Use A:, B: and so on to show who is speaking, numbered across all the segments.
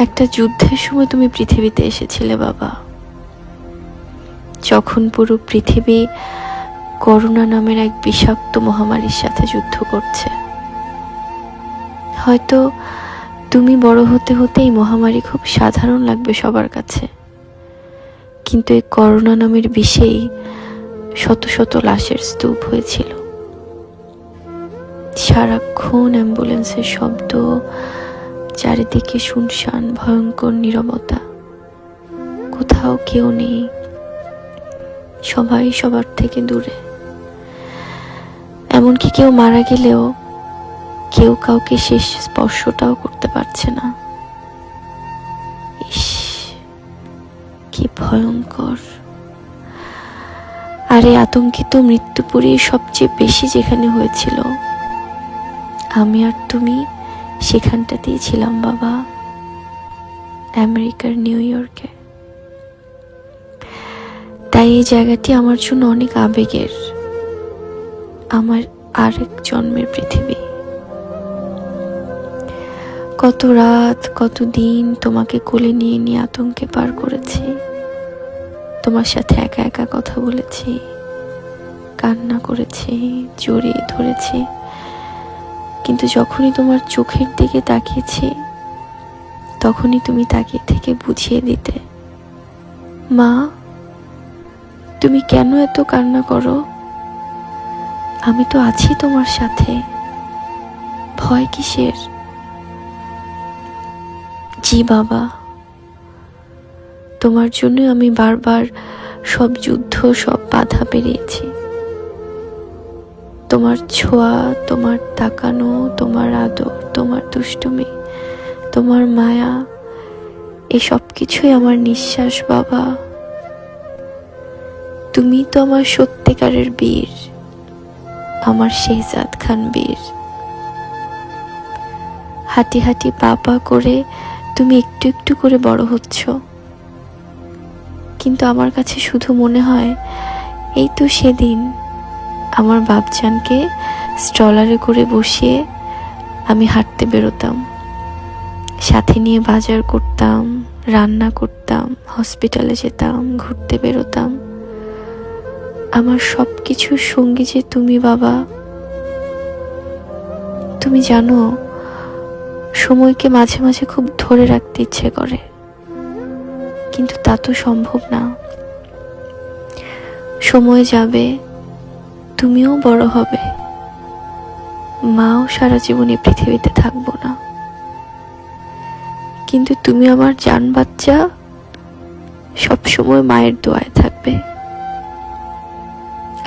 A: একটা যুদ্ধের সময় তুমি পৃথিবীতে এসেছিলে বাবা, যখন পুরো পৃথিবী করোনা নামের এক বিষাক্ত মহামারীর সাথে যুদ্ধ করছে। হয়তো তুমি বড় হতে হতে এই মহামারী খুব সাধারণ লাগবে সবার কাছে, কিন্তু এই করোনা নামের বিষেই শত শত লাশের স্তূপ হয়েছিল। সারাক্ষণ অ্যাম্বুলেন্সের শব্দ, চারিদিকে শুনশান ভয়ঙ্কর নীরবতা, কোথাও কেউ নেই, সবাই সবার থেকে দূরে। এমনকি কেউ মারা গেলেও কেউ কাউকে শেষ স্পর্শটাও করতে পারছে না। ইস, কি ভয়ঙ্কর! আর এই আতঙ্কিত মৃত্যুপুরী সবচেয়ে বেশি যেখানে হয়েছিল, আমি আর তুমি সেখানটাতেই ছিলাম বাবা, আমেরিকার নিউ ইয়র্কে। তাই এই জায়গাটি আমার জন্য অনেক আবেগের, আমার আরেক জন্মের পৃথিবী। কত রাত, কত দিন তোমাকে কোলে নিয়ে নিয়ে আতঙ্কে পার করেছি, তোমার সাথে একা একা কথা বলেছি, কান্না করেছি, জড়িয়ে ধরেছি। কিন্তু যখনই তোমার চোখের দিকে তাকিয়েছি, তখনই তুমি তাকিয়ে থেকে বুঝিয়ে দিতে, মা তুমি কেন এত কান্না করো, আমি তো আছি তোমার সাথে, ভয় কিসের? জি বাবা, তোমার জন্য আমি বারবার সব যুদ্ধ, সব বাধা পেরিয়েছি। তোমার ছোঁয়া, তোমার তাকানো, তোমার আদর, তোমার দুষ্টুমি, তোমার মায়া, এই সব কিছুই আমার নিঃশ্বাস বাবা। তুমি তো আমার সত্যিকারের বীর, আমার শেহজাদ খান বীর। হাঁটি হাঁটি পা পা করে তুমি একটু একটু করে বড় হচ্ছ, কিন্তু আমার কাছে শুধু মনে হয় এই তো সেদিন আমার বাপজানকে স্ট্রলারে করে বসিয়ে আমি হাঁটতে বেরোতাম, সাথে নিয়ে বাজার করতাম, রান্না করতাম, হসপিটালে যেতাম, ঘুরতে বেরোতাম। আমার সব কিছুর সঙ্গী যে তুমি বাবা। তুমি জানো, সময়কে মাঝে মাঝে খুব ধরে রাখতে ইচ্ছে করে, কিন্তু তা তো সম্ভব না। সময় যাবে, তুমিও বড় হবে, মাও সারা জীবন এই পৃথিবীতে থাকবো না, কিন্তু তুমি আমার জান বাচ্চা সবসময় মায়ের দোয়ায় থাকবে।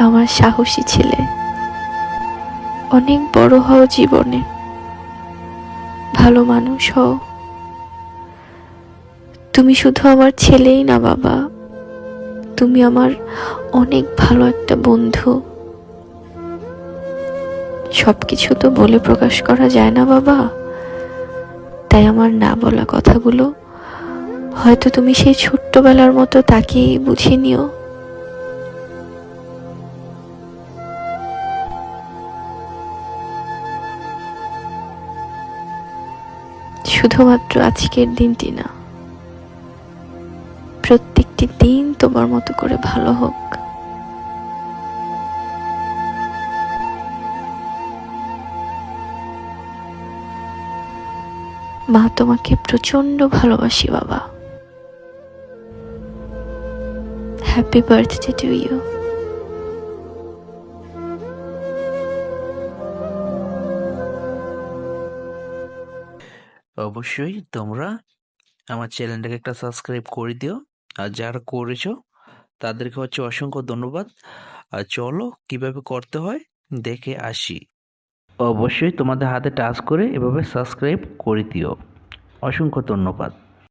A: আমার সাহসী ছেলে, অনেক বড় হও জীবনে, ভালো মানুষ হও। তুমি শুধু আমার ছেলেই না বাবা, তুমি আমার অনেক ভালো একটা বন্ধু। সবকিছু তো বলে প্রকাশ করা যায় না বাবা, তাই আমার না বলা কথাগুলো হয়তো তুমি সেই ছোট্টবেলার মতো তাকিয়ে বুঝে নিও। শুধুমাত্র আজকের দিনটি না, প্রত্যেকটি দিন তোমার মতো করে ভালো হোক। মা তোমাকে প্রচন্ড ভালোবাসি বাবা। Happy birthday to you.
B: অবশ্যই তোমরা আমার চ্যানেলটাকে একটা সাবস্ক্রাইব করে দিও, আর যারা করেছো তাদেরকে অসংখ্য ধন্যবাদ। আর চলো কিভাবে করতে হয় দেখে আসি। অবশ্যই তোমাদের হাতে টাচ করে এভাবে সাবস্ক্রাইব করে দিও। অসংখ্য ধন্যবাদ।